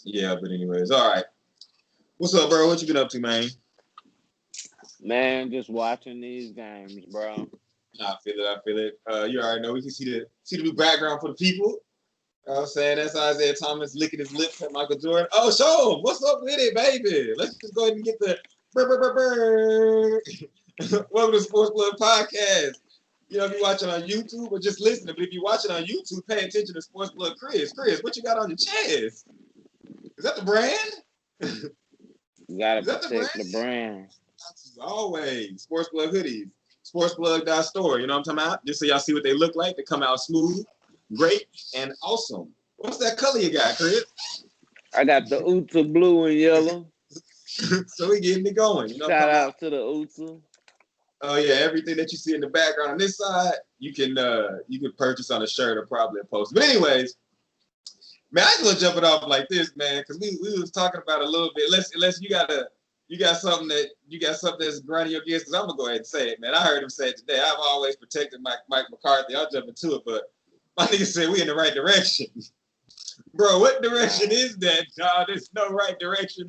Yeah, but anyways, all right. What's up, bro? What you been up to, man? Man, just watching these games, bro. I feel it. I feel it. You already know we can see the new background for the people. You know what I'm saying? That's Isaiah Thomas licking his lips at Michael Jordan. Oh, show him. What's up with it, baby? Let's just go ahead and get the welcome to Sports Plug Podcast. You know, if you're watching on YouTube or just listening, but if you're watching on YouTube, pay attention to Sports Plug Chris. Chris, what you got on your chest? Is that the brand? You gotta Is that the brand? protect the brand. As always, Sports Plug hoodies. SportsPlug.store. You know what I'm talking about? Just so y'all see what they look like. They come out smooth, great, and awesome. What's that color you got, Chris? I got the Uta blue and yellow. So we getting it going. You know Shout out to the Uta. Oh yeah, everything that you see in the background on this side, you can purchase on a shirt or probably a poster. But anyways, man, I just gonna jump it off like this, man, because we was talking about a little bit. Unless you got something that's grinding your gears, because I'm gonna go ahead and say it, man. I heard him say it today. I've always protected Mike McCarthy. I'll jump into it, but my nigga said we in the right direction. Bro, what direction is that, dog? There's no right direction.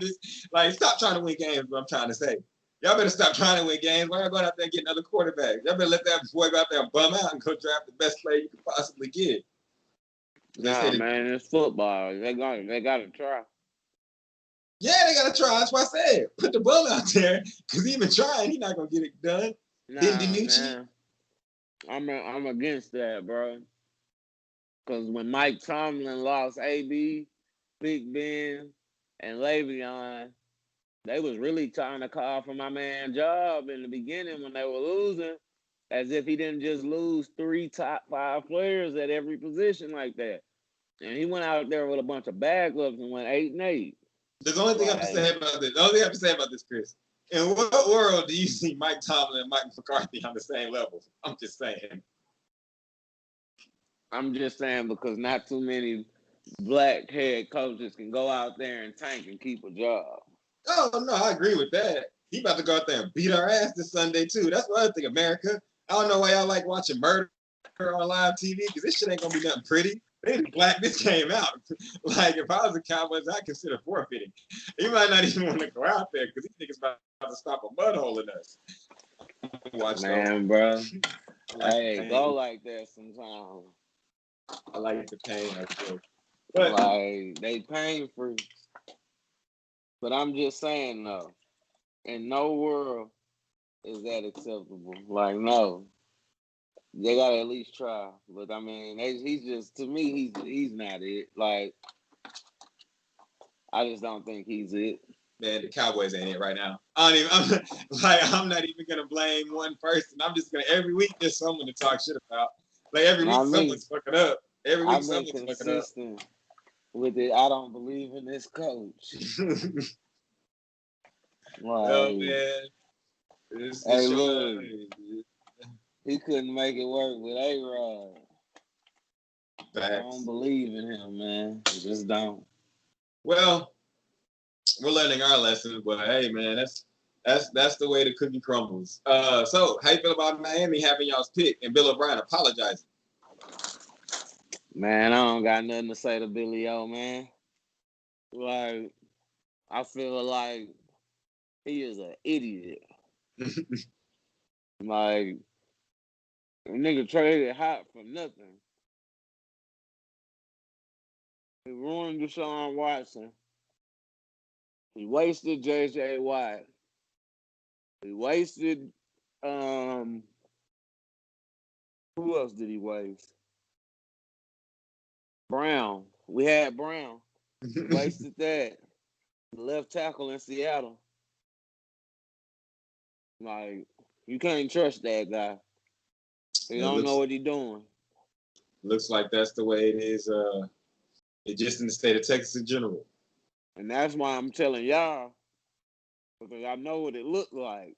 Like, stop trying to win games, what I'm trying to say. Y'all better stop trying to win games. Why y'all going out there and get another quarterback? Y'all better let that boy go out there and bum out and go draft the best player you could possibly get. Nah, man, it's football. They gotta try. Yeah, they gotta try. That's why I said put the bum out there, because even trying, he's not gonna get it done. Nah, man. I'm against that, bro. Because when Mike Tomlin lost AB, Big Ben, and Le'Veon, they was really trying to call for my man job in the beginning when they were losing, as if he didn't just lose 3 top 5 players at every position like that. And he went out there with a bunch of backups and went 8-8. There's the only thing I have to say about this. The only thing I have to say about this, Chris. In what world do you see Mike Tomlin and Mike McCarthy on the same level? I'm just saying. I'm just saying because not too many black head coaches can go out there and tank and keep a job. Oh no, I agree with that. He about to go out there and beat our ass this Sunday too. That's what I think, America. I don't know why y'all like watching murder on live TV, because this shit ain't gonna be nothing pretty. They black this came out. Like, if I was a Cowboys, I consider forfeiting. He might not even want to go out there because these niggas about to stop a mud hole in us. Watch man, bro. Hey, go like that sometimes. I like the pain. But like, they pain free. But I'm just saying though, in no world is that acceptable. Like, no. They gotta at least try. But I mean, he's just, to me, he's not it. Like, I just don't think he's it. Man, the Cowboys ain't it right now. I'm not even gonna blame one person. I'm just gonna, every week there's someone to talk shit about. Like, every week someone's fucking up. Every week someone's fucking up. With it, I don't believe in this coach. Oh man. Hey, look. He couldn't make it work with A-Rod. I don't believe in him, man. I just don't. Well, we're learning our lessons, but hey, man, that's the way the cookie crumbles. So how you feel about Miami having y'all's pick and Bill O'Brien apologizing? Man, I don't got nothing to say to Billy O, man. Like, I feel like he is an idiot. Like, nigga traded Hot for nothing. He ruined Deshaun Watson. He wasted J.J. Watt. He wasted, who else did he waste? Brown. We had Brown. He wasted that. The left tackle in Seattle. Like, you can't trust that guy. He don't know what he's doing. Looks like that's the way it is. It's just in the state of Texas in general. And that's why I'm telling y'all, because I know what it looked like.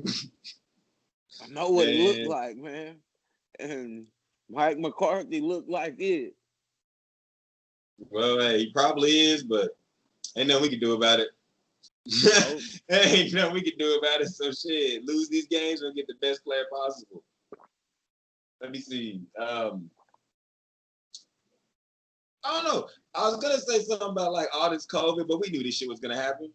I know what it looked like, man. And Mike McCarthy looked like it. Well, hey, he probably is, but ain't nothing we can do about it. Nope. Ain't nothing we can do about it. So shit, lose these games or get the best player possible. Let me see. I don't know. I was gonna say something about like all this COVID, but we knew this shit was gonna happen.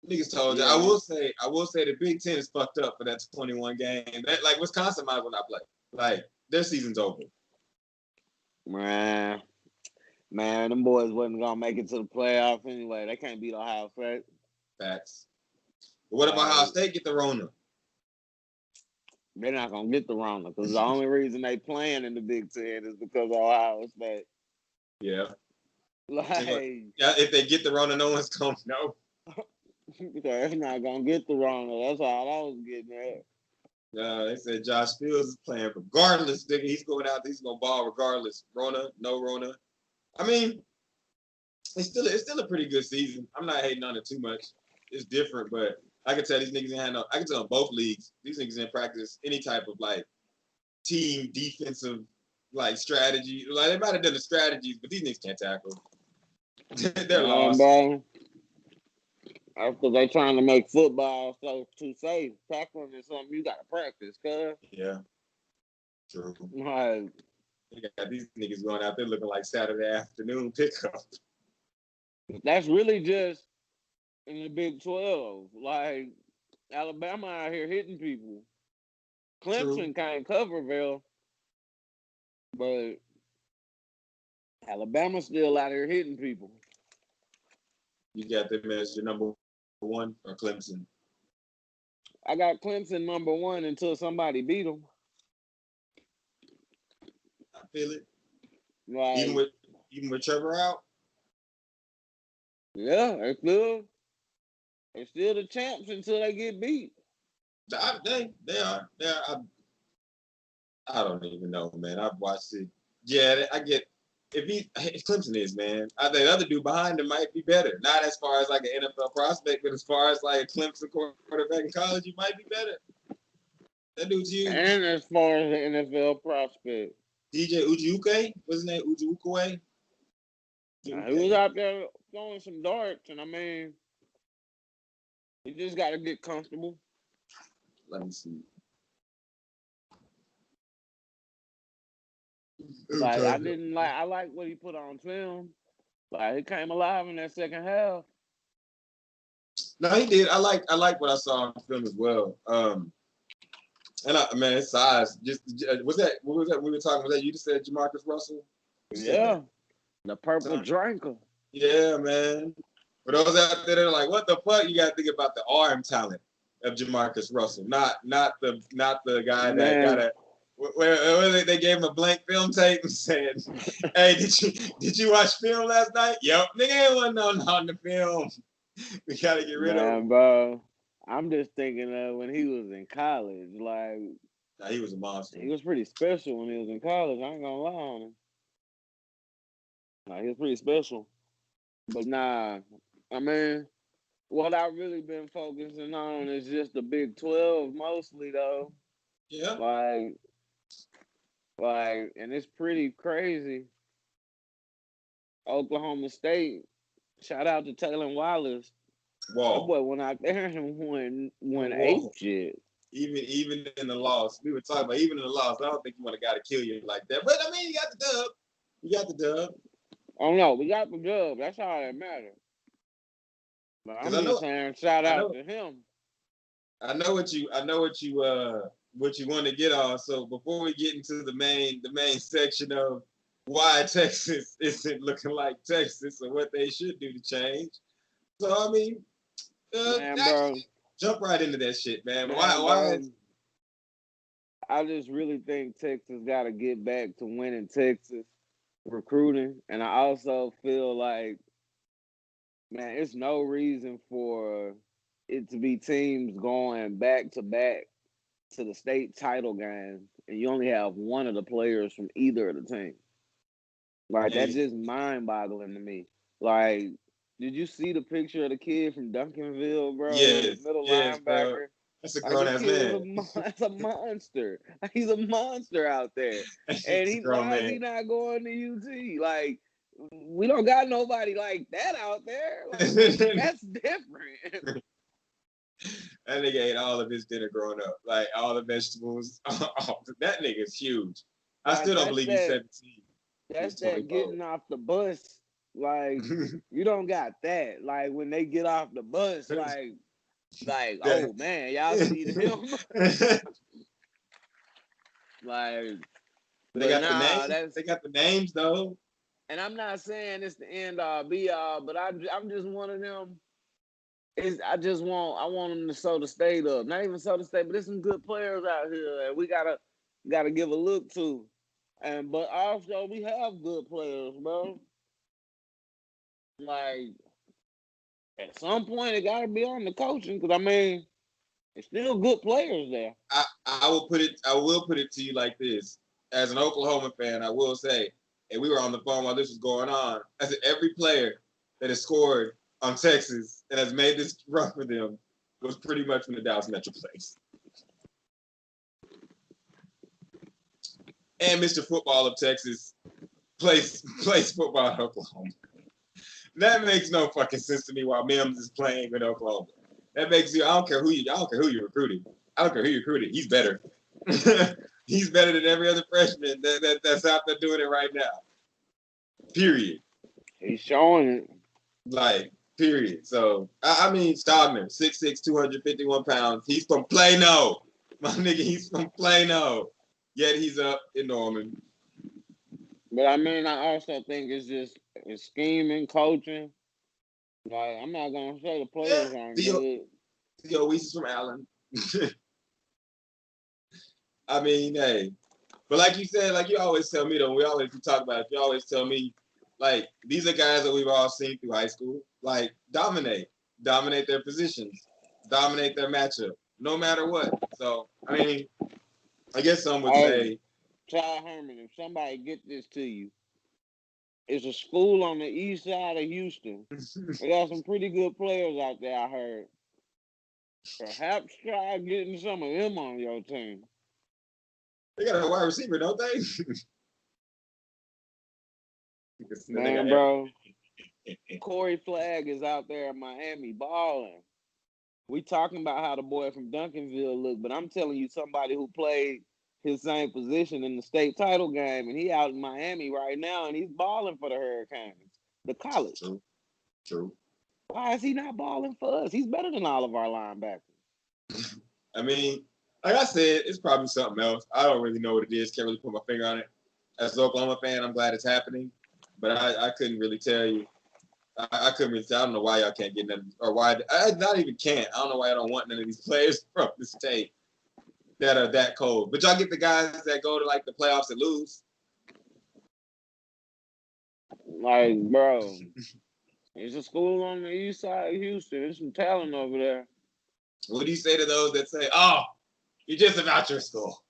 Niggas told you. Yeah, I will say the Big Ten is fucked up for that 21 game. That like Wisconsin might as well not play. Like their season's over. man. Man, them boys wasn't gonna make it to the playoff anyway. They can't beat Ohio State. Facts. But what if Ohio Like, State get the Rona? they're not gonna get the Rona because the only reason they playing in the Big Ten is because of Ohio State. Yeah. Like, Yeah, if they get the Rona, no one's gonna know. they're not gonna get the Rona. That's all I was getting at. They said Josh Fields is playing regardless. Nigga, he's going out. He's gonna ball regardless. Rona, no Rona. I mean, it's still a pretty good season. I'm not hating on it too much. It's different, but I can tell these niggas ain't had no. I can tell in both leagues, these niggas didn't practice any type of like team defensive like strategy. Like they might have done the strategies, but these niggas can't tackle. They're lost. Bro, that's because they trying to make football so too safe. Tackling is something you gotta practice, cuz. Yeah, true. Like, They got these niggas going out there looking like Saturday afternoon pickup. that's really just in the Big 12. Like, Alabama out here hitting people. Clemson can't cover Bill, but Alabama's still out here hitting people. You got them as your number one or Clemson? I got Clemson number one until somebody beat them. I feel it. Like, even with Trevor out. yeah, they're still the champs until they get beat. They are. I don't even know, man. I've watched it. Yeah, I get if Clemson is, man. I think the other dude behind him might be better. Not as far as like an NFL prospect, but as far as like a Clemson quarterback in college, he might be better. That dude's huge. And as far as the NFL prospect, DJ Ujuke, what's his name? Ujuke. he was out there throwing some darts, and I mean, you just got to get comfortable. Let me see. Like, I like what he put on film. Like, he came alive in that second half. No, he did. I like what I saw on film as well. Man, his size. What was that we were talking? Was that you just said Jamarcus Russell? Yeah, the purple drinker. Yeah, man. For those out there that are like, what the fuck? You gotta think about the arm talent of Jamarcus Russell, not the guy that got a. Where they gave him a blank film tape and said, "Hey, did you watch film last night?" Yep, nigga ain't wasn't on the film. We gotta get rid of him, bro. I'm just thinking of when he was in college. Like, nah, he was a monster. He was pretty special when he was in college. I ain't gonna lie on him. Like, he was pretty special. But nah, I mean, what I've really been focusing on is just the Big 12 mostly, though. Yeah. Like, and it's pretty crazy. Oklahoma State, shout out to Taylor Wallace. Whoa. That boy went out there and went ape shit. Even in the loss, we were talking about even in the loss. I don't think you want a guy to kill you like that. But I mean, you got the dub. You got the dub. Oh no, we got the dub. That's all that matters. But I'm just saying, shout out to him. I know what you want to get on. So before we get into the main section of why Texas isn't looking like Texas or what they should do to change. So I mean, bro, jump right into that shit, man. Why? I just really think Texas got to get back to winning Texas recruiting, and I also feel like, man, it's no reason for it to be teams going back to back to the state title game, and you only have one of the players from either of the teams. Like, that's just mind-boggling to me. Like, did you see the picture of the kid from Duncanville, bro? Yes, middle linebacker. Bro. That's a grown-ass man. That's a monster. He's a monster out there. And why is he not going to UT? Like, we don't got nobody like that out there. Like, that's different. That nigga ate all of his dinner growing up. Like, all the vegetables. That nigga's huge. I still don't believe he's 17. That's He's that 24. getting off the bus. Like, you don't got that. Like, when they get off the bus, like, oh man, y'all see him? Like, They but got the nah, names. that's. They got the names though. And I'm not saying it's the end all be all, but I'm just one of them. I want them to sew the state up. Not even sew the state, but there's some good players out here, and we gotta give a look to. But also we have good players, bro. Like, at some point it gotta be on the coaching, because I mean, it's still good players there. I will put it to you like this. As an Oklahoma fan, I will say, and we were on the phone while this was going on. I said every player that has scored on Texas and has made this run for them was pretty much from the Dallas Metroplex. And Mr. Football of Texas plays football in Oklahoma. That makes no fucking sense to me while Mims is playing in Oklahoma. That makes you. I don't care who you recruited. I don't care who you recruited. He's better. He's better than every other freshman that's out there doing it right now. Period. He's showing it. Like, period. So I mean, Stogner, 6'6", 251 pounds. He's from Plano. My nigga, he's from Plano. Yet he's up in Norman. But I mean, I also think it's scheming, coaching. Like, I'm not gonna say the players aren't good. Theo Weiss is from Allen. I mean, hey. But like you said, like you always tell me though, we talk about it, you always tell me, like, these are guys that we've all seen through high school. Like, dominate their positions, dominate their matchup, no matter what. So, I mean, I guess some would say, Ty Herman, if somebody get this to you, it's a school on the east side of Houston. They got some pretty good players out there, I heard. Perhaps try getting some of them on your team. they got a wide receiver, don't they? Man, bro, Corey Flagg is out there in Miami balling. We talking about how the boy from Duncanville look, but I'm telling you, somebody who played his same position in the state title game, and he out in Miami right now, and he's balling for the Hurricanes, the college. True. Why is he not balling for us? He's better than all of our linebackers. I mean, like I said, it's probably something else. I don't really know what it is. Can't really put my finger on it. As an Oklahoma fan, I'm glad it's happening, but I couldn't really tell you. I couldn't really tell. I don't know why y'all can't get none, or why I not even can't. I don't know why I don't want none of these players from the state that are that cold. But y'all get the guys that go to like the playoffs and lose. Like, bro, it's a school on the east side of Houston. There's some talent over there. What do you say to those that say, "Oh, you're just about your school"?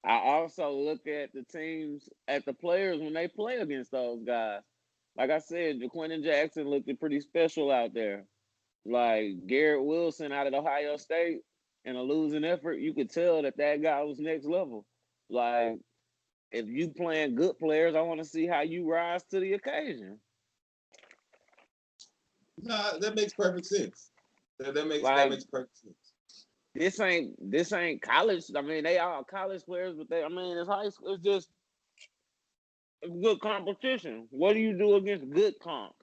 I also look at the teams, at the players when they play against those guys. Like I said, Jaquindon Jackson looked pretty special out there. Like Garrett Wilson out of Ohio State in a losing effort, you could tell that guy was next level. Like, if you playing good players, I want to see how you rise to the occasion. Nah, that makes perfect sense. That makes perfect sense. This ain't college. I mean, they are college players, but it's high school. It's just good competition. What do you do against good comp?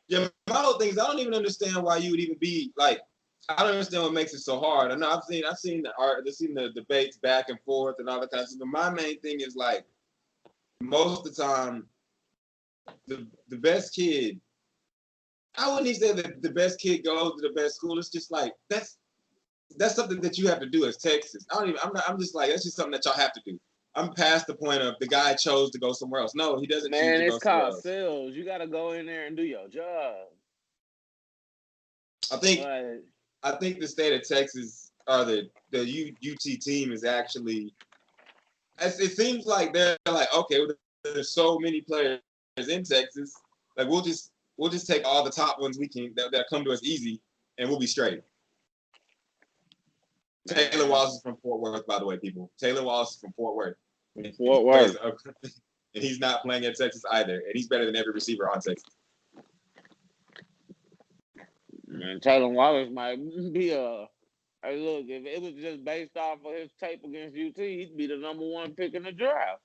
Yeah, my whole thing is I don't even understand why you would even be like. I don't understand what makes it so hard. I know I've seen the debates back and forth and all that kind of stuff. But my main thing is like most of the time, the best kid. I wouldn't even say that the best kid goes to the best school. It's just like that's something that you have to do as Texas. I'm just like, that's just something that y'all have to do. I'm past the point of the guy chose to go somewhere else. No, he doesn't choose to go somewhere else. Man, it's called sales. You got to go in there and do your job. I think the state of Texas or the UT team is actually, it seems like they're like, okay, there's so many players in Texas. Like we'll just take all the top ones we can that come to us easy and we'll be straight. Taylor Wallace is from Fort Worth, by the way, people. Taylor Wallace is from Fort Worth. Fort Worth. And he's not playing at Texas either. And he's better than every receiver on Texas. Man, Taylor Wallace might be a Hey, look, if it was just based off of his tape against UT, he'd be the #1 pick in the draft.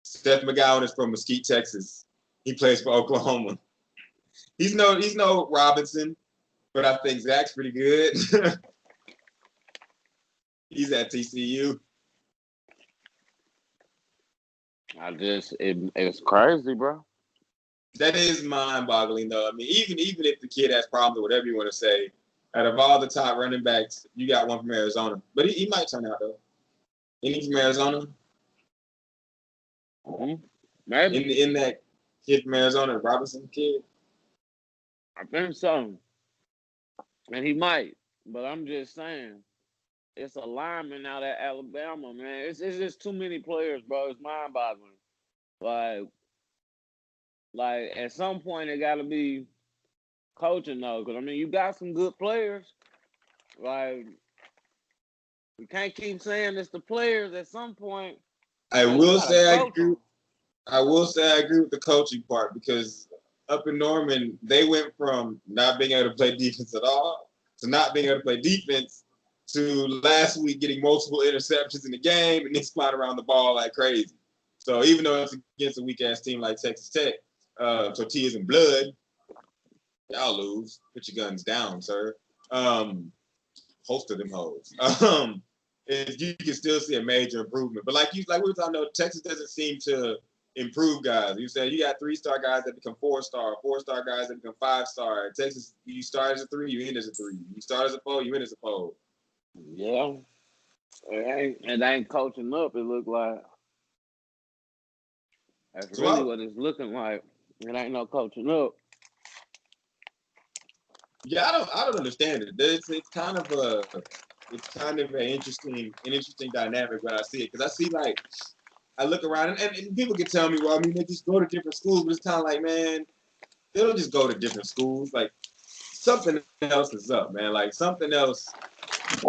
Seth McGowan is from Mesquite, Texas. He plays for Oklahoma. He's no Robinson, but I think Zach's pretty good. He's at TCU. It's crazy, bro. That is mind-boggling, though. I mean, even if the kid has problems or whatever you want to say, out of all the top running backs, you got one from Arizona. But he might turn out, though. Any from Arizona? Mm-hmm. Maybe. In that kid from Arizona, Robinson kid? I think so. And he might. But I'm just saying, it's a lineman out at Alabama, man. It's just too many players, bro. It's mind-boggling. Like at some point, it got to be coaching, though. Because, I mean, you got some good players. Like, we can't keep saying it's the players. At some point, I man, will say I agree. them. I will say I agree with the coaching part because up in Norman, they went from not being able to play defense at all to not being able to play defense to last week getting multiple interceptions in the game and then flying around the ball like crazy. So even though it's against a weak-ass team like Texas Tech, tortillas and blood, y'all lose. Put your guns down, sir. Holster them hoes. You can still see a major improvement. But like we were talking about, Texas doesn't seem to improve guys. You said you got 3-star guys that become 4-star, 4-star guys that become 5-star. Texas, you start as a 3, you end as a 3. You start as a 4, you end as a 4. Yeah. It ain't coaching up, it look like. That's really what it's looking like. It ain't no coaching up. Yeah, I don't understand it. It's kind of an interesting dynamic when I see it, because I see, like, I look around and people can tell me, well, I mean, they just go to different schools, but it's kind of like, man, they don't just go to different schools. Like, something else is up, man. Like, something else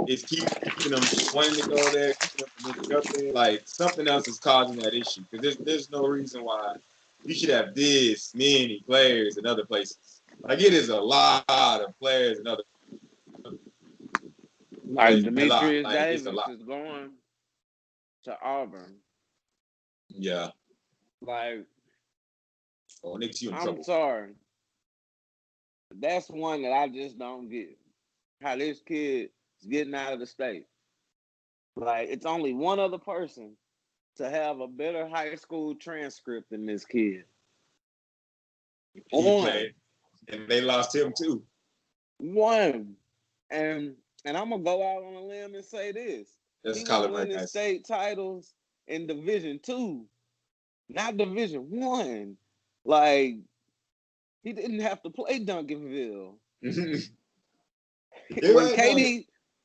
is keeping them wanting to go there, keeping them from ending up there. Like, something else is causing that issue, because there's no reason why you should have this many players in other places. Like, it is a lot of players in other Like places. A lot. Demetrius Like, it's a Davis lot. is going to Auburn. Yeah. Like, Oh, Nick, you in I'm trouble. sorry. That's one that I just don't get. How this kid is getting out of the state. Like, it's only one other person to have a better high school transcript than this kid. He played, and they lost him too. One. And I'm gonna go out on a limb and say this. That's He was Kyler winning Murray. state titles in Division II, not Division I. Like, he didn't have to play Duncanville.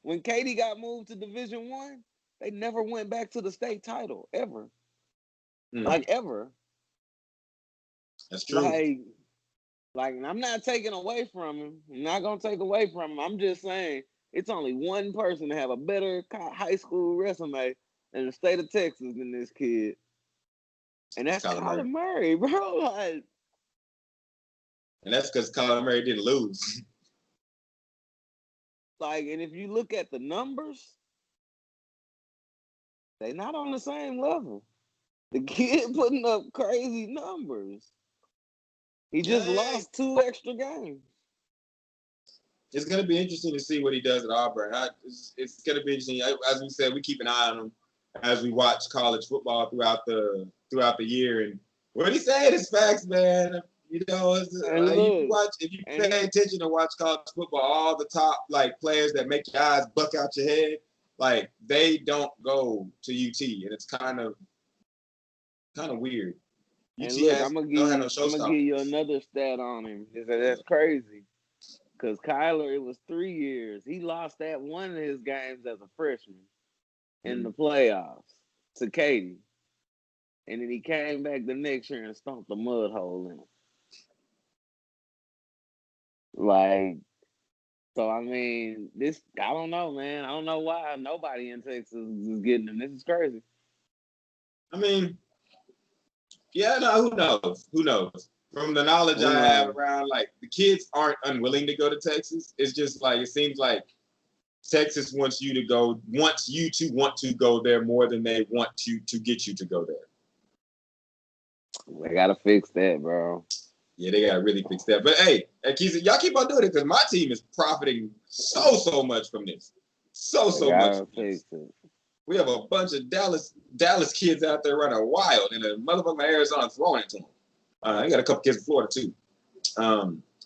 When Katie got moved to Division I, they never went back to the state title ever. Like, ever. That's true. Like, I'm not taking away from him. I'm not gonna take away from him. I'm just saying it's only one person to have a better high school resume in the state of Texas than this kid, and that's Kyler Murray, bro. Like, and that's because Kyler Murray didn't lose. Like, and if you look at the numbers, they not on the same level. The kid putting up crazy numbers. He just lost 2 extra games. It's going to be interesting to see what he does at Auburn. It's going to be interesting. As we said, we keep an eye on him as we watch college football throughout the year. And what he said is facts, man. You know, if you pay attention to watch college football, all the top like players that make your eyes buck out your head, like they don't go to UT, and it's kind of weird. And look, I'm gonna give you another stat on him. That's crazy. Because Kyler, it was 3 years. He lost that one of his games as a freshman in the playoffs to Katie. And then he came back the next year and stomped the mud hole in him. Like, so I mean, I don't know, man. I don't know why nobody in Texas is getting him. This is crazy. I mean, yeah, no, who knows? Who knows? From the knowledge I have around, like, the kids aren't unwilling to go to Texas. It's just like, it seems like Texas wants you to want to go there more than they want to get you to go there. They gotta fix that, bro. Yeah, they gotta really fix that. But hey, Keith, y'all keep on doing it because my team is profiting so much from this. So much. Fix it. We have a bunch of Dallas kids out there running wild, and a motherfucker Arizona throwing it to them. I got a couple kids from Florida too.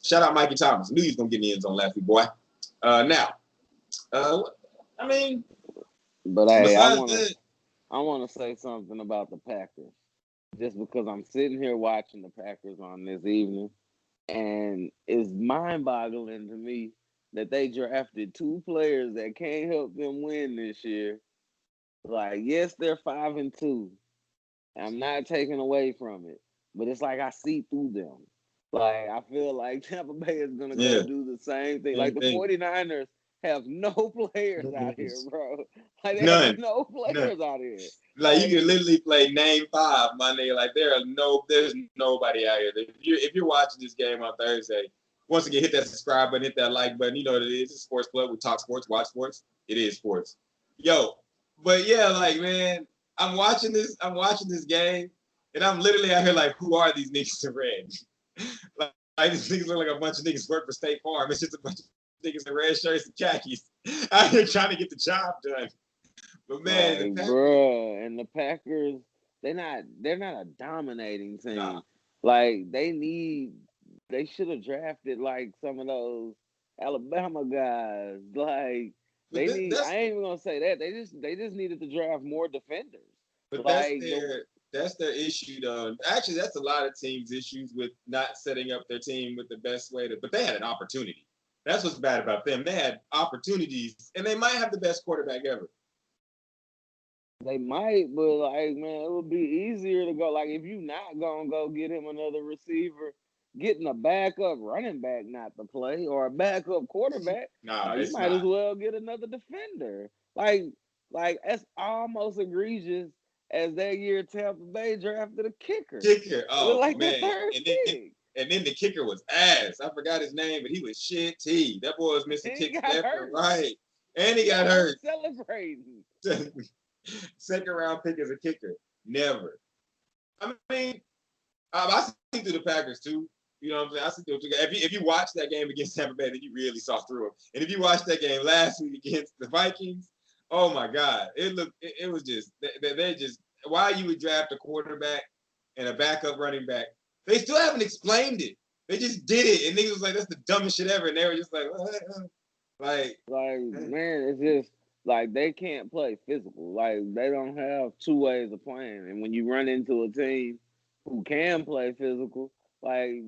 Shout out Mikey Thomas. Knew he was gonna get in the end zone last week, boy. I mean, but hey, I want to say something about the Packers, just because I'm sitting here watching the Packers on this evening, and it's mind-boggling to me that they drafted 2 players that can't help them win this year. Like, yes, they're 5-2. I'm not taking away from it, but it's like I see through them. Like, I feel like Tampa Bay is going to go do the same thing. Like, the 49ers have no players out here, bro. Like, they have no players out here. Like, you can literally play name 5, my nigga. Like, there's nobody out here. If you're watching this game on Thursday, once again, hit that subscribe button, hit that like button. You know what it is. It's SportsPlug. We talk sports, watch sports. It is sports. Yo, but yeah, like, man, I'm watching this game, and I'm literally out here like, who are these niggas in red? like these niggas look like a bunch of niggas work for State Farm. It's just a bunch of niggas in red shirts and khakis out here trying to get the job done. But man, and the Packers, they're not a dominating team. Nah. Like, they should have drafted like some of those Alabama guys. Like, I ain't even gonna say that. They just needed to draft more defenders. But like, that's their issue, though. Actually, that's a lot of teams' issues with not setting up their team with the best way to. But they had an opportunity. That's what's bad about them. They had opportunities, and they might have the best quarterback ever. They might, but like, man, it would be easier to go. Like, if you not gonna go get him another receiver, getting a backup running back not to play, or a backup quarterback, you might as well get another defender. Like that's almost egregious as that year Tampa Bay drafted a kicker. Oh, like man. The third pick. And then the kicker was ass. I forgot his name, but he was shitty. That boy was missing kicks left and right. And he got hurt. Celebrating. Second round pick as a kicker. Never. I mean, I see through the Packers too. You know what I'm saying? I see through. If you watch that game against Tampa Bay, then you really saw through them. And if you watch that game last week against the Vikings, oh my God, it was just they just why you would draft a quarterback and a backup running back. They still haven't explained it. They just did it, and niggas was like, "That's the dumbest shit ever." And they were just like, man, it's just. Like, they can't play physical. Like, they don't have 2 ways of playing. And when you run into a team who can play physical, like,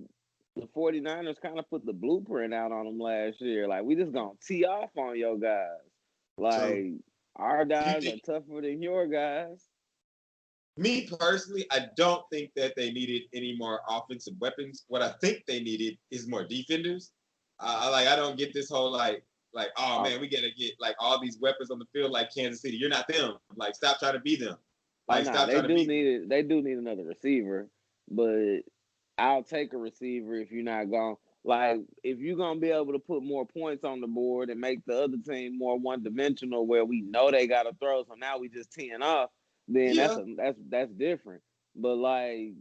the 49ers kind of put the blueprint out on them last year. Like, we just going to tee off on your guys. Like, our guys are tougher than your guys. Me personally, I don't think that they needed any more offensive weapons. What I think they needed is more defenders. I don't get this whole, oh man, we gotta get like all these weapons on the field like Kansas City. You're not them. Like, stop trying to be them. Like, stop trying to be them. They do need another receiver, but I'll take a receiver if you're not going. Like, if you're gonna be able to put more points on the board and make the other team more one-dimensional, where we know they gotta throw, so now we just teeing off, then that's different. But like,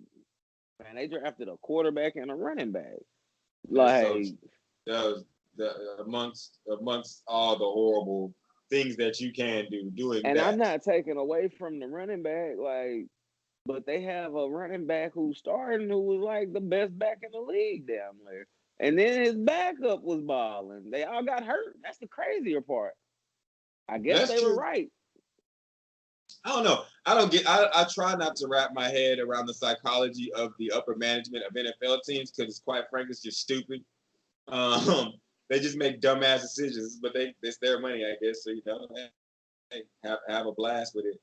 man, they drafted a quarterback and a running back. Like, amongst all the horrible things that you can do, and I'm not taking away from the running back, but they have a running back who's starting who was like the best back in the league down there, and then his backup was balling. They all got hurt. That's the crazier part. I guess they were right. I don't know. I try not to wrap my head around the psychology of the upper management of NFL teams because it's quite frankly it's just stupid. They just make dumbass decisions, but it's their money, I guess. So, hey, have a blast with it.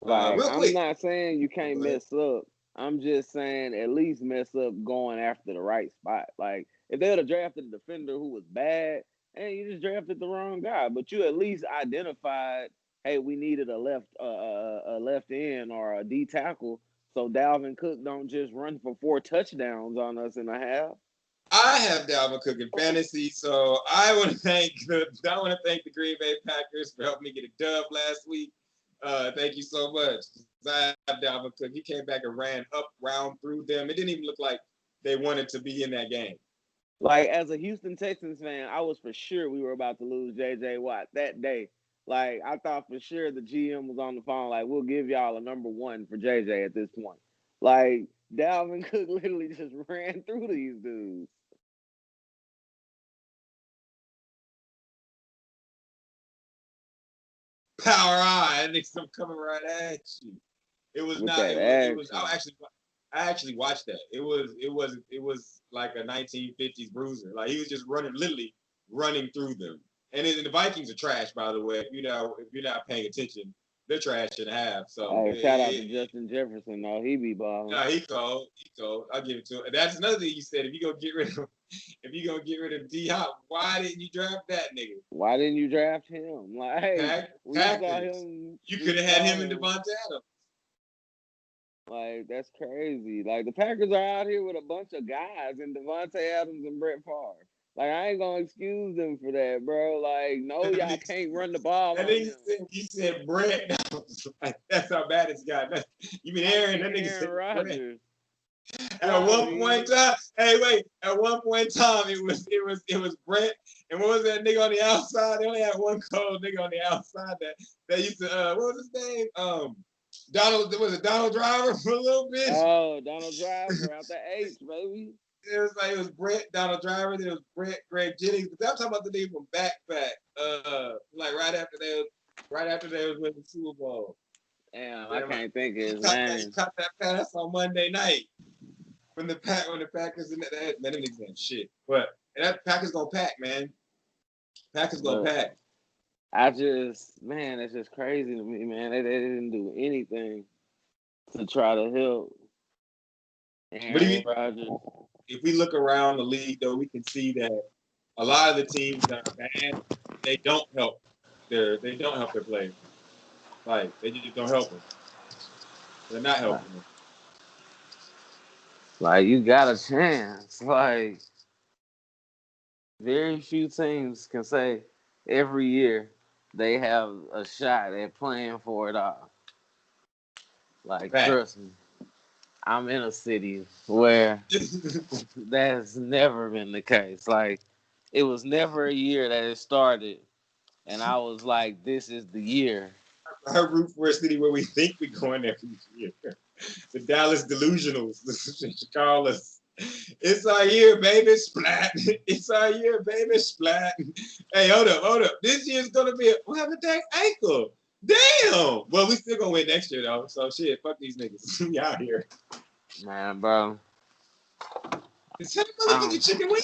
I'm not saying you can't mess up. I'm just saying at least mess up going after the right spot. Like, if they would have drafted a defender who was bad, and you just drafted the wrong guy, but you at least identified, hey, we needed a left end or a D tackle, so Dalvin Cook don't just run for 4 touchdowns on us in a half. I have Dalvin Cook in fantasy, so I want to thank the Green Bay Packers for helping me get a dub last week. Thank you so much. I have Dalvin Cook. He came back and ran up, round through them. It didn't even look like they wanted to be in that game. Like, as a Houston Texans fan, I was for sure we were about to lose J.J. Watt that day. Like, I thought for sure the GM was on the phone, like, we'll give y'all a number one for J.J. at this point. Like, Dalvin Cook literally just ran through these dudes. Power eye, and niggas coming right at you. It was With not. that It was. action. I actually watched that. It was like a 1950s bruiser. Like he was just literally running through them. And the Vikings are trash, by the way. If you're not paying attention, they're trash and a half. So Hey, shout out to Justin Jefferson, though. He be balling. nah, he cold. I'll give it to him. And that's another thing you said. If you're gonna get rid of D Hop, why didn't you draft that nigga? Why didn't you draft him? Like, we saw him. You could have had him and Devontae Adams. Like, that's crazy. Like, the Packers are out here with a bunch of guys and Devontae Adams and Brett Favre. Like, I ain't gonna excuse them for that, bro. Like, no, y'all can't run the ball on him. He said Brett. Like, that's how bad it's got. You mean Aaron? That nigga said Rodgers. At one point in time, at one point in time, it was Brett, and what was that nigga on the outside? They only had one cold nigga on the outside that used to what was his name? Donald Driver for a little bit? Oh, Donald Driver out the H, baby. It was Brett, Donald Driver, then it was Brett, Greg Jennings. But I'm talking about the nigga from Backpack. Like right after they was winning the Super Bowl. Damn, I can't think of his name. He caught that pass on Monday night when the Packers and that man, them niggas ain't shit. But that Packers gonna pack, man. Packers gonna pack. It's just crazy to me, man. They didn't do anything to try to help Aaron Rodgers. If we look around the league, though, we can see that a lot of the teams that are bad, they don't help their players. Like they just don't help them. They're not helping them. Like, you got a chance. Like, very few teams can say every year they have a shot at playing for it all. Like, trust me, I'm in a city where that's never been the case. Like, it was never a year that it started, and I was like, this is the year. I root for a city where we think we're going every year. The Dallas Delusionals, call us. It's our year, baby, splat. It's our year, baby, splat. Hey, hold up. This year's gonna be what happened to that ankle? Damn. Well, we still gonna win next year though. So shit, fuck these niggas. We out here. Man, bro. Is that motherfucking chicken wing?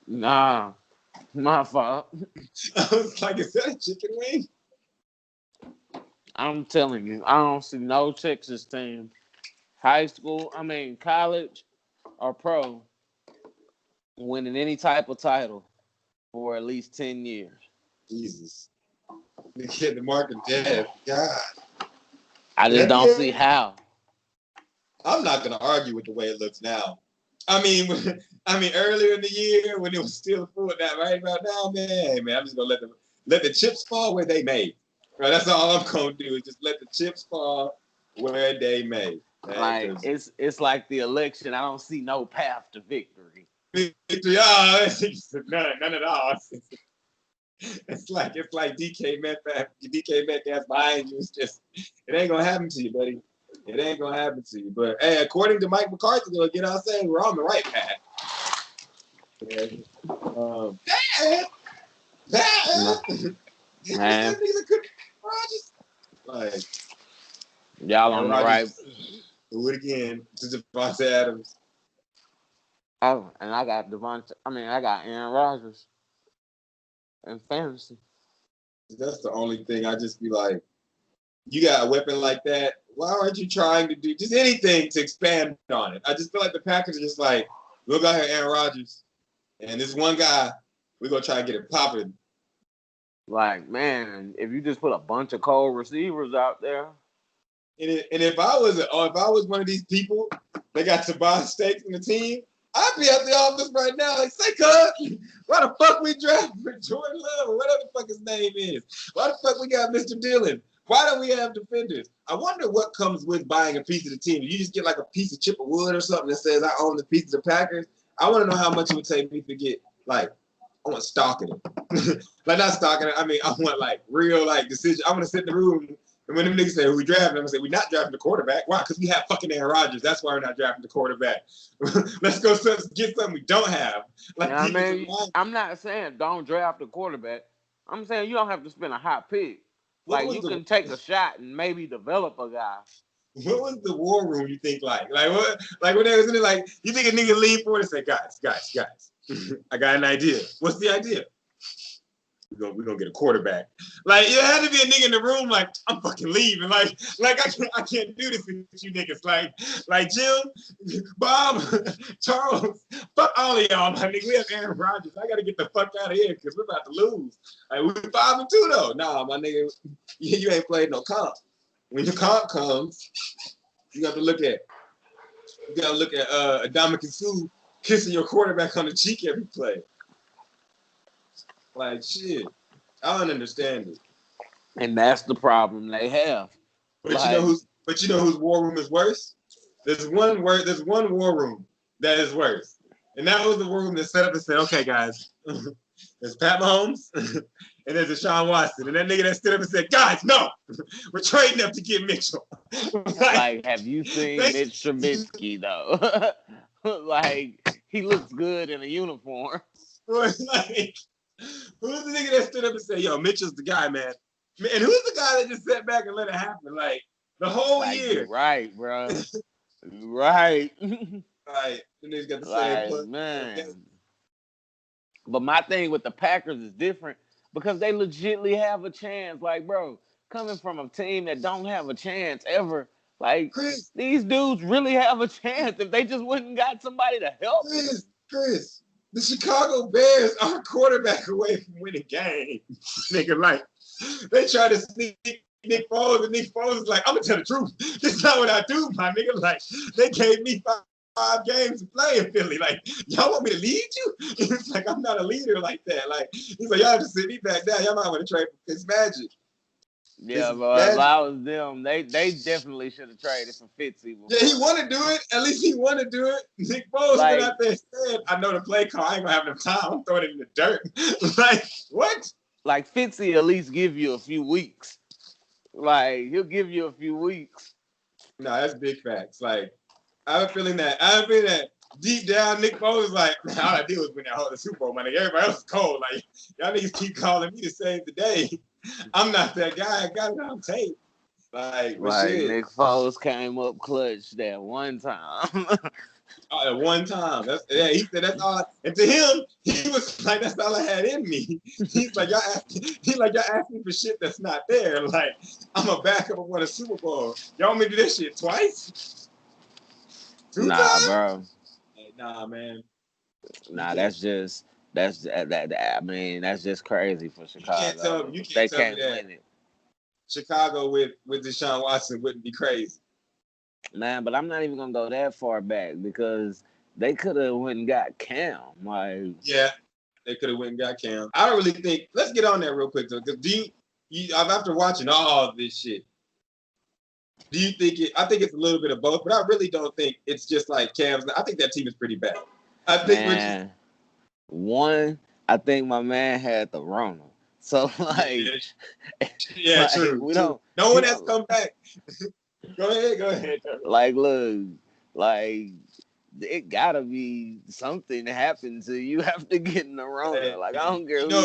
Nah, my fault. I was like, is that a chicken wing? I'm telling you, I don't see no Texas team, college or pro, winning any type of title for at least 10 years. Jesus. They get the mark of death. God. I just don't see how. I'm not gonna argue with the way it looks now. I mean, earlier in the year when it was still full of that right about now, man, I'm just gonna let the chips fall where they may. Right, that's all I'm gonna do is just let the chips fall where they may. Like it's like the election. I don't see no path to victory. Victory, none at all. It's like DK Metcalf behind you. It's just it ain't gonna happen to you, buddy. It ain't gonna happen to you. But hey, according to Mike McCarthy, though, you know what I'm saying, we're on the right path. Man. Like, y'all on the right. Do it again to Devontae Adams. Oh, and I got Aaron Rodgers in fantasy. That's the only thing. I just be like, you got a weapon like that. Why aren't you trying to do just anything to expand on it? I just feel like the Packers are just like, we'll go here, Aaron Rodgers, and this one guy, we're gonna try to get it popping. Like, man, if you just put a bunch of cold receivers out there. And if I was one of these people that got Tobias Stakes in the team, I'd be at the office right now, like, say, cuz, why the fuck we drafted Jordan Love or whatever the fuck his name is? Why the fuck we got Mr. Dillon? Why don't we have defenders? I wonder what comes with buying a piece of the team. You just get like a piece of chip of wood or something that says I own the piece of the Packers. I want to know how much it would take me to get like I want stock in it. Like not stock in it. I mean, I want like real like decision. I want to sit in the room and when them niggas say we drafting, I'm gonna say we're not drafting the quarterback. Why? Because we have fucking Aaron Rodgers. That's why we're not drafting the quarterback. Let's go get something we don't have. Like I mean, I'm not saying don't draft the quarterback. I'm saying you don't have to spend a hot pick. Like you can take a shot and maybe develop a guy. What was the war room you think like? Like what? Like when they was in it, like you think a nigga lean forward and say, guys, I got an idea. What's the idea? We're gonna get a quarterback. Like it had to be a nigga in the room. Like I'm fucking leaving. Like I can't do this with you niggas. Like Jim, Bob, Charles, fuck all of y'all. My nigga, we have Aaron Rodgers. I gotta get the fuck out of here because we're about to lose. Like we're 5-2 though. Nah, my nigga, you ain't played no comp. When your comp comes, you got to look at Ndamukong Suh kissing your quarterback on the cheek every play. Like shit, I don't understand it. And that's the problem they have. But like, you know whose war room is worse? There's one war room that is worse, and that was the war room that set up and said, "Okay, guys, there's Pat Mahomes and there's Deshaun Watson," and that nigga that stood up and said, "Guys, no, we're trading up to get Mitchell." like, have you seen Mitch Trubisky though? Like, he looks good in a uniform. Like, who's the nigga that stood up and said, "Yo, Mitchell's the guy, man"? And who's the guy that just sat back and let it happen? Like the whole year. Right, bro. Right. Like, the niggas got the same like, man. But my thing with the Packers is different because they legitimately have a chance. Like, bro, coming from a team that don't have a chance ever, like, Chris, these dudes really have a chance if they just wouldn't got somebody to help. Chris, the Chicago Bears are a quarterback away from winning games. Nigga, like, they try to sneak Nick Foles, and Nick Foles is like, I'm gonna tell the truth. This is not what I do, my nigga. Like, they gave me five games to play in Philly. Like, y'all want me to lead you? It's like, I'm not a leader like that. Like, he's like, y'all have to sit me back down. Y'all might want to trade for Fitzmagic. Yeah, but if I was them, they definitely should have traded for Fitzy. Yeah, he want to do it. At least he want to do it. Nick Foles went out there and said, I know the play call. I ain't going to have enough time. I'm throwing it in the dirt. Like, what? Like, Fitzy at least give you a few weeks. Like, he'll give you a few weeks. No, that's big facts. Like, I have a feeling that deep down, Nick Foles is like, man, all I did was win that whole Super Bowl, my nigga. Everybody else is cold. Like, y'all niggas keep calling me to save the day. I'm not that guy. I got it on tape. Like shit. Nick Foles came up clutch that one time. At one time. He said that's all. And to him, he was like, that's all I had in me. He's like, y'all asking for shit that's not there. Like, I'm a backup and won a Super Bowl. Y'all want me to do this shit twice? Two times? Bro. Hey, nah, man. Nah, that's just crazy for Chicago. You can't tell me that. Win it. Chicago with Deshaun Watson wouldn't be crazy. Man, but I'm not even gonna go that far back because they could have went and got Cam. Like, yeah, they could have went and got Cam. I don't really think. Let's get on that real quick though, because after watching all of this shit, do you think it? I think it's a little bit of both, but I really don't think it's just like Cam's. I think that team is pretty bad. I think I think my man had the Rona. So like, yeah, true. We don't. No one has come back. Go ahead. Like, look, like it gotta be something that happened to you after getting the Rona. Like, I don't care You know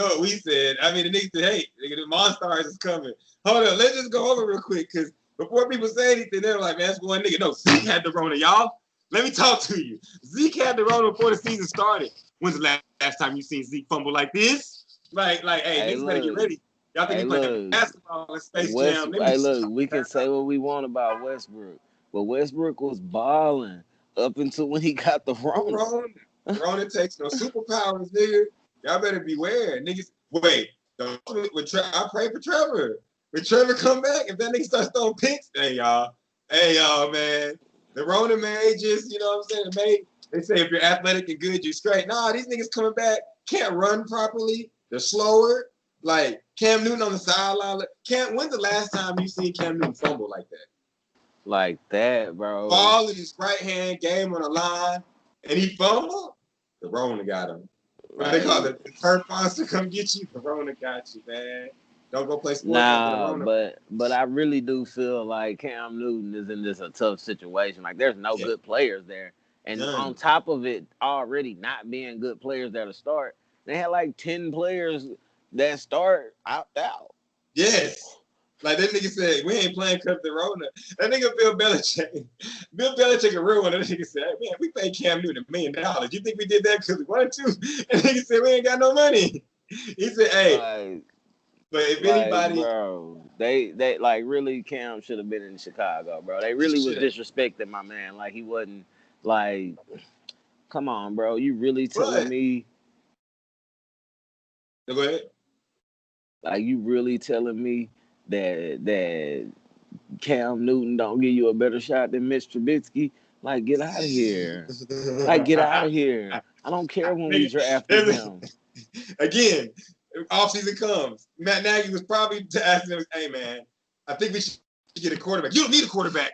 what we said. I mean, the nigga said, "Hey, nigga, the Monstars is coming." Hold on, let's just go over real quick because before people say anything, they're like, "Man, that's one nigga." No, Zeke had the Rona, y'all. Let me talk to you. Zeke had the Rona before the season started. When's the last time you seen Zeke fumble like this? Like, hey, niggas better get ready. Y'all think he playing basketball in Space Jam? Look, we can say what we want about Westbrook, but Westbrook was balling up until when he got the Rona. Rona takes no superpowers, nigga. Y'all better beware, niggas. Wait, I pray for Trevor. When Trevor come back, if that nigga starts throwing picks, hey y'all, man. The Rona man, just, you know what I'm saying? They say if you're athletic and good, you're straight. Nah, these niggas coming back can't run properly. They're slower. Like Cam Newton on the sideline. When's the last time you seen Cam Newton fumble like that? Like that, bro. Ball in his right hand, game on the line, and he fumbled. The Rona got him. What they call it? The turf monster come get you. The Rona got you, man. Don't go play sports. Nah, but I really do feel like Cam Newton is in a tough situation. Like there's no good players there. And on top of it already not being good players there to start, they had like 10 players that start opt out. Yes. Like that nigga said, we ain't playing because of the Rona. That nigga Bill Belichick a real one. That nigga said, man, we paid Cam Newton $1 million. You think we did that because we wanted to? And nigga said, we ain't got no money. He said, hey. But if anybody, bro, they like really Cam should have been in Chicago, bro. They really was disrespecting my man. Like he wasn't like, come on, bro. You really telling me? Go ahead. Like you really telling me that Cam Newton don't give you a better shot than Mitch Trubisky? Like get out of here. Like get out of here. I don't care when we drafted him. Again. Offseason comes. Matt Nagy was probably asking him, hey, man, I think we should get a quarterback. You don't need a quarterback.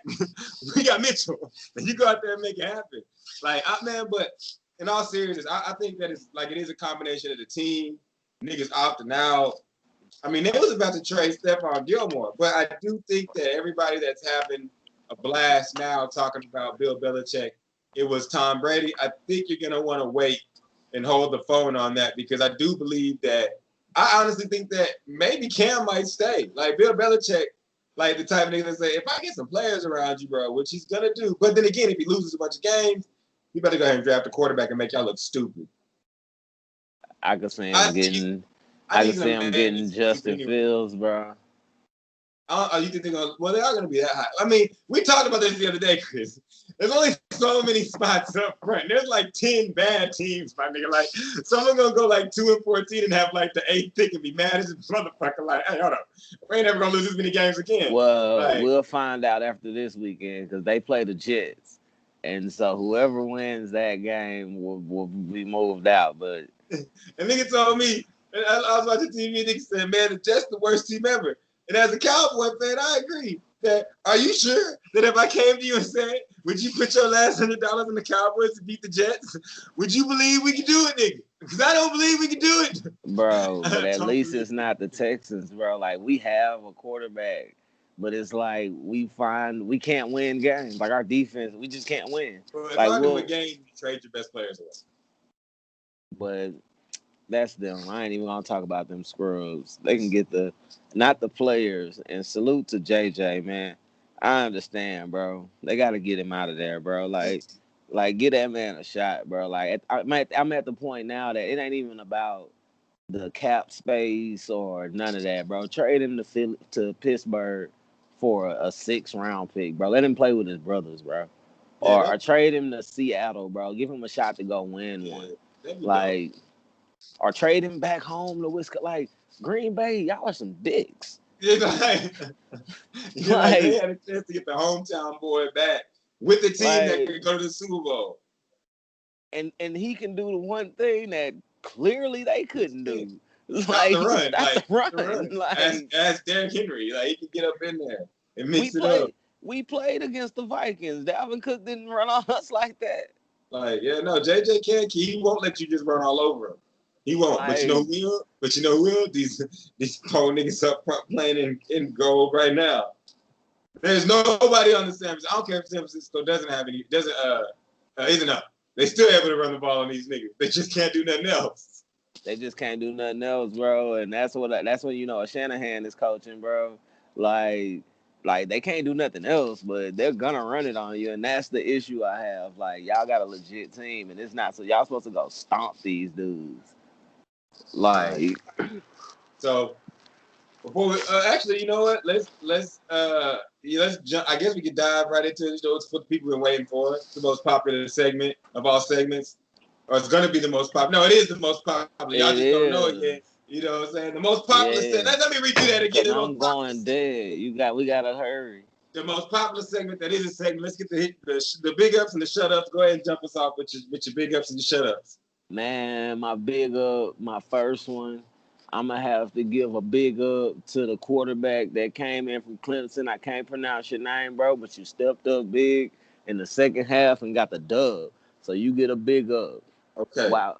We got Mitchell. And you go out there and make it happen. Like, but in all seriousness, I think that it's like it is a combination of the team, niggas opting out. I mean, they was about to trade Stephon Gilmore, but I do think that everybody that's having a blast now talking about Bill Belichick, it was Tom Brady. I think you're going to want to wait and hold the phone on that because I do believe that I honestly think that maybe Cam might stay. Like Bill Belichick, like the type of nigga that say, if I get some players around you, bro, which he's gonna do. But then again, if he loses a bunch of games, you better go ahead and draft a quarterback and make y'all look stupid. I could see him getting Justin Fields, bro. You think they're gonna? Well, they are gonna be that high. I mean, we talked about this the other day, Chris. There's only so many spots up front. There's like 10 bad teams, my nigga. Like, someone gonna go like 2-14 and have like the 8th pick and be mad as a motherfucker. Like, hey, hold up, we ain't never gonna lose this many games again. Well, we'll find out after this weekend because they play the Jets, and so whoever wins that game will be moved out. But and nigga told me, I was watching TV, and nigga said, man, the Jets the worst team ever. And as a Cowboy fan, I agree. That are you sure that if I came to you and said, would you put your last $100 on the Cowboys to beat the Jets? Would you believe we can do it, nigga? Because I don't believe we can do it. Bro, but at least it's not the Texans, bro. Like, we have a quarterback, but it's like we can't win games. Like, our defense, we just can't win. Well, if like, I win a game, you trade your best players away. But that's them. I ain't even gonna talk about them scrubs. They can get not the players. And salute to JJ, man. I understand, bro. They gotta get him out of there, bro. Like get that man a shot, bro. Like I'm at the point now that it ain't even about the cap space or none of that, bro. Trade him to Pittsburgh for a 6th round pick, bro. Let him play with his brothers, bro. Or trade him to Seattle, bro. Give him a shot to go win one. Like. Or trade him back home to Wisconsin. Like, Green Bay, y'all are some dicks. They had a chance to get the hometown boy back with the team that could go to the Super Bowl. And he can do the one thing that clearly they couldn't do. Stop the run. Like, ask Derrick Henry. Like, he can get up in there and mix it up. We played against the Vikings. Dalvin Cook didn't run on us like that. Like, JJ can't. He won't let you just run all over him. He won't, but you know who will? These poor niggas up front playing in gold right now. There's nobody on the San Francisco. I don't care if San Francisco isn't up. They still able to run the ball on these niggas. They just can't do nothing else. They just can't do nothing else, bro. And that's when you know a Shanahan is coaching, bro. Like they can't do nothing else, but they're gonna run it on you, and that's the issue I have. Like, y'all got a legit team, and it's not so y'all supposed to go stomp these dudes. Like, so before we actually, you know what? Let's jump. I guess we could dive right into it. It's what people have been waiting for. It's the most popular segment of all segments, or it's gonna be the most popular. No, it is the most popular. Y'all just don't know it yet. You know what I'm saying? The most popular segment. Let me redo that again. I'm going dead. We gotta hurry. the most popular segment that is a segment. Let's get the big ups and the shut ups. Go ahead and jump us off with your big ups and your shut ups. Man, my big up, my first one. I'm gonna have to give a big up to the quarterback that came in from Clemson. I can't pronounce your name, bro, but you stepped up big in the second half and got the dub. So you get a big up. Okay. Wow.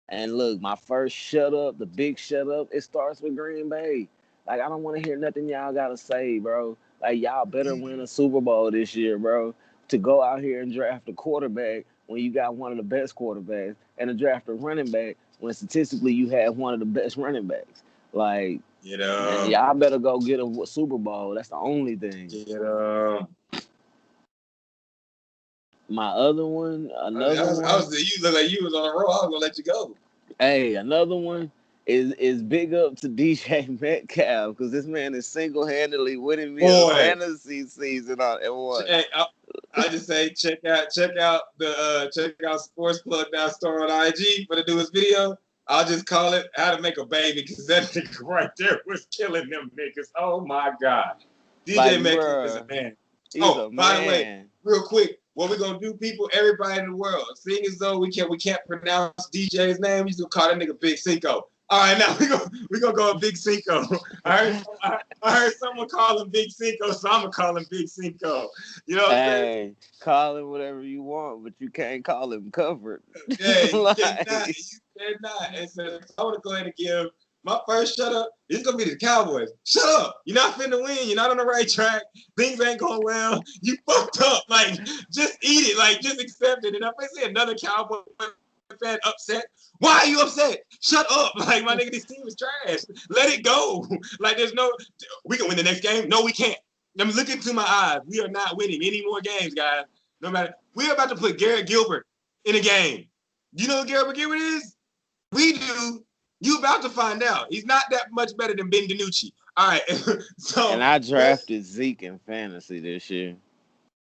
And look, my first shut up, the big shut up, it starts with Green Bay. Like, I don't want to hear nothing y'all got to say, bro. Like, y'all better win a Super Bowl this year, bro. To go out here and draft a quarterback when you got one of the best quarterbacks and to draft a running back when statistically you had one of the best running backs. Like, man, y'all better go get a Super Bowl. That's the only thing. My other one, you look like you was on a roll. I was gonna let you go. Hey, another one is big up to DJ Metcalf because this man is single-handedly winning me a fantasy season on and what. Hey, I just say check out SportsPlug now store on IG for the newest video. I'll just call it How to Make a Baby because that nigga right there was killing them niggas. Oh my God, DJ Metcalf is a man. By the way, real quick, what we gonna do, people? Everybody in the world, seeing as though we can't pronounce DJ's name, we just gonna call that nigga Big Cinco. All right, now we gonna go with Big Cinco. I heard someone call him Big Cinco, so I'm gonna call him Big Cinco. You know what I'm saying? Call him whatever you want, but you can't call him covered. Yeah, you cannot. And so I want to go ahead and give my first shut up. It's gonna be the Cowboys. Shut up! You're not finna win. You're not on the right track. Things ain't going well. You fucked up. Like, just eat it. Like, just accept it. And if I see another Cowboy fan upset, why are you upset? Shut up! Like, my nigga, this team is trash. Let it go. Like, we can win the next game. No, we can't. I'm looking into my eyes. We are not winning any more games, guys. No matter. We're about to put Garrett Gilbert in a game. You know who Garrett Gilbert is? We do. You about to find out. He's not that much better than Ben DiNucci. All right. And I drafted Zeke in fantasy this year.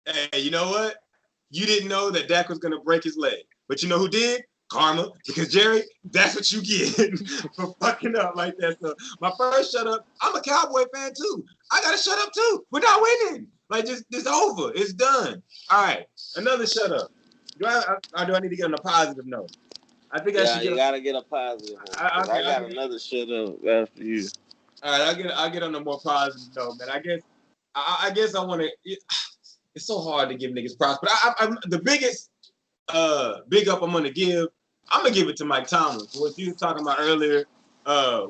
Hey, you know what? You didn't know that Dak was going to break his leg. But you know who did? Karma. Because, Jerry, that's what you get for fucking up like that. So my first shut up, I'm a Cowboy fan too. I got to shut up too. We're not winning. Like, it's over. It's done. All right. Another shut up. Do I need to get on a positive note? I think I should. You gotta get a positive one. I got another shut up after you. All right, I'll get on a more positive note, man. I guess I want to. It's so hard to give niggas props, but I'm the biggest big up I'm gonna give. I'm gonna give it to Mike Tomlin for what you were talking about earlier.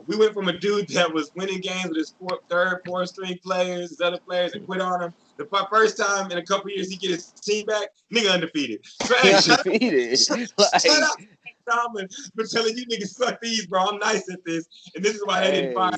We went from a dude that was winning games with his third, fourth string players, his other players, and quit on him. The first time in a couple years he get his team back, nigga undefeated. So, hey, undefeated. Shut up, Tomlin, for telling you niggas suck these, bro. I'm nice at this, and this is why they didn't fire.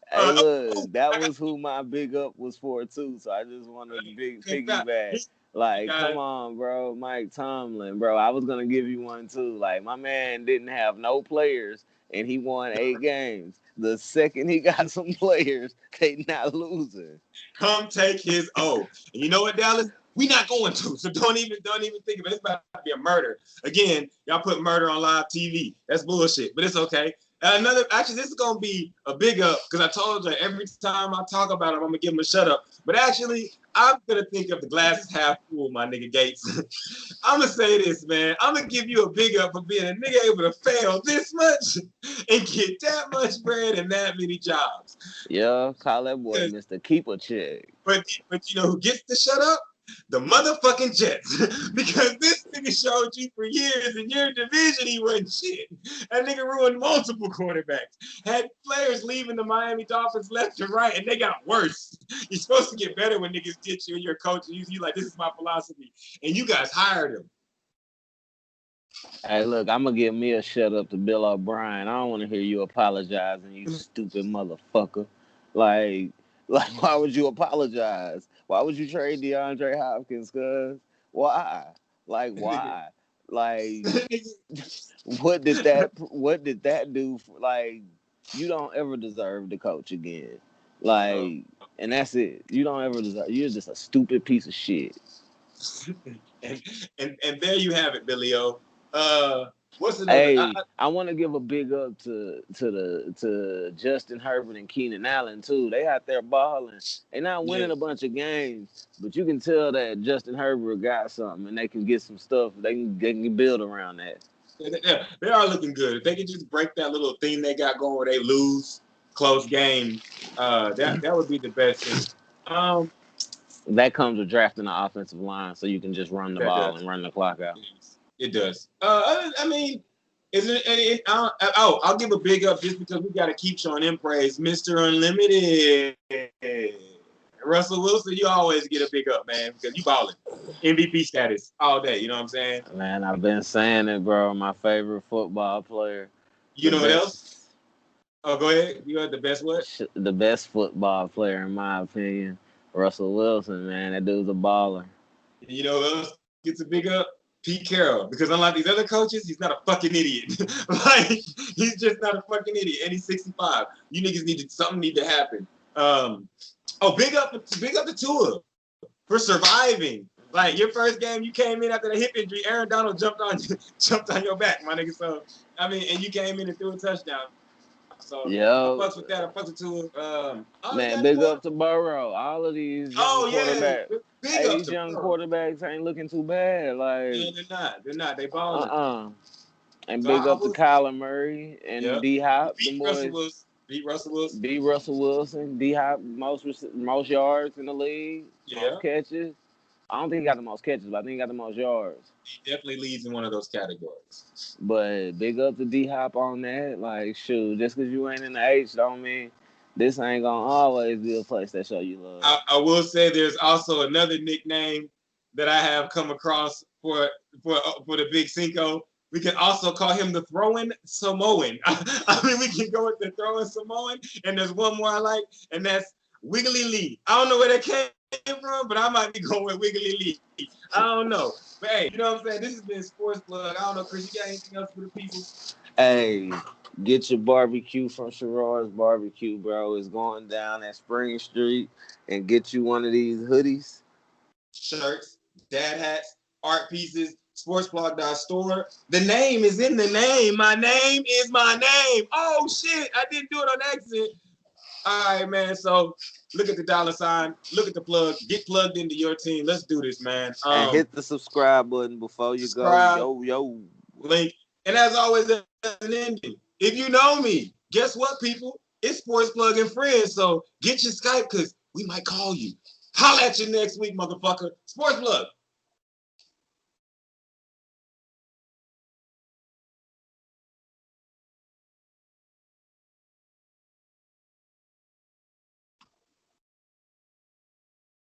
Hey, look, that was who my big up was for too. So I just want to piggyback. Like, come on, bro, Mike Tomlin, bro. I was gonna give you one too. Like, my man didn't have no players, and he won 8 games. The second he got some players, they not losing. Come take his O. And you know what, Dallas? We not going to. So don't even think of it. It's about to be a murder. Again, y'all put murder on live TV. That's bullshit, but it's okay. Actually, this is gonna be a big up because I told you every time I talk about him, I'm gonna give him a shut up. But actually, I'm gonna think of the glass is half full, my nigga Gates. I'm gonna say this, man. I'm gonna give you a big up for being a nigga able to fail this much and get that much bread and that many jobs. Yeah, call that boy Mr. Keeper Check. But you know who gets to shut up? The motherfucking Jets. Because this nigga showed you for years in your division he wasn't shit. That nigga ruined multiple quarterbacks. Had players leaving the Miami Dolphins left and right, and they got worse. You're supposed to get better when niggas get you and your coach. You like, this is my philosophy. And you guys hired him. Hey, look, I'm going to give me a shut up to Bill O'Brien. I don't want to hear you apologizing, you stupid motherfucker. Like, why would you apologize? Why would you trade DeAndre Hopkins? Cause why? Like, why? Like, what did that do? Like, you don't ever deserve to coach again. Like, and that's it. You don't ever deserve. You're just a stupid piece of shit. and there you have it, Billy O. What's another? Hey, I want to give a big up to Justin Herbert and Keenan Allen too. They out there balling. They not winning Yeah, a bunch of games, but you can tell that Justin Herbert got something, and they can get some stuff. They can build around that. they are looking good. If they can just break that little thing they got going where they lose close games, that would be the best thing. Um, That comes with drafting an offensive line, so you can just run the that ball does. and run the clock out. It does. I mean, is it? I'll give a big up just because we got to keep showing him praise, Mr. Unlimited. Russell Wilson, you always get a big up, man, because you balling. MVP status all day. You know what I'm saying? Man, I've been saying it, bro. My favorite football player, You the know what else? best, Oh, go ahead. You are the best what? the best football player in my opinion, Russell Wilson. Man, that dude's a baller. You know who else gets a big up? Pete Carroll. Because unlike these other coaches, he's not a fucking idiot. Like, he's just not a fucking idiot. And he's 65. You niggas something need to happen. Big up to Tua for surviving. Like, your first game, you came in after the hip injury, Aaron Donald jumped on your back, my nigga. So, I mean, and you came in and threw a touchdown. So I Yo, fucks with that. I fucks with Tua. man, big up to Burrow. All of these young quarterbacks. Big Hey, up these to young Burrow. quarterbacks ain't looking too bad. Like, Yeah, they're not. They balling. And So big I up to was, Kyler Murray yeah. and D Hop. The Beat Russell boys Wilson. Beat Russell Wilson. beat Russell Wilson. D Hop most yards in the league, Yeah. most catches. I don't think he got the most catches, but I think he got the most yards. He definitely leads in one of those categories. But big up to D Hop on that. Like, shoot, just because you ain't in the H don't mean this ain't gonna always be a place that show you love. I will say there's also another nickname that I have come across for the Big Cinco. We can also call him the throwing Samoan. I mean, we can go with the throwing Samoan, and there's one more I like, and that's Wiggly Lee. I don't know where that came from, but I might be going with Wiggly Lee. I don't know. But hey, you know what I'm saying? This has been Sports Plug. I don't know, Chris, you got anything else for the people? Hey, get your barbecue from Sherrod's Barbecue, bro. It's going down at Spring Street, and get you one of these hoodies. Shirts, dad hats, art pieces, sportsplug.store. The name is in the name. My name is my name. Oh, shit. I didn't do it on accident. All right, man. So look at the dollar sign. Look at the plug. Get plugged into your team. Let's do this, man. And hit the subscribe button before you go. Yo. Link. And as always, as an ending, if you know me, guess what, people? It's Sports Plug and Friends. So get your Skype because we might call you. Holla at you next week, motherfucker. Sports Plug.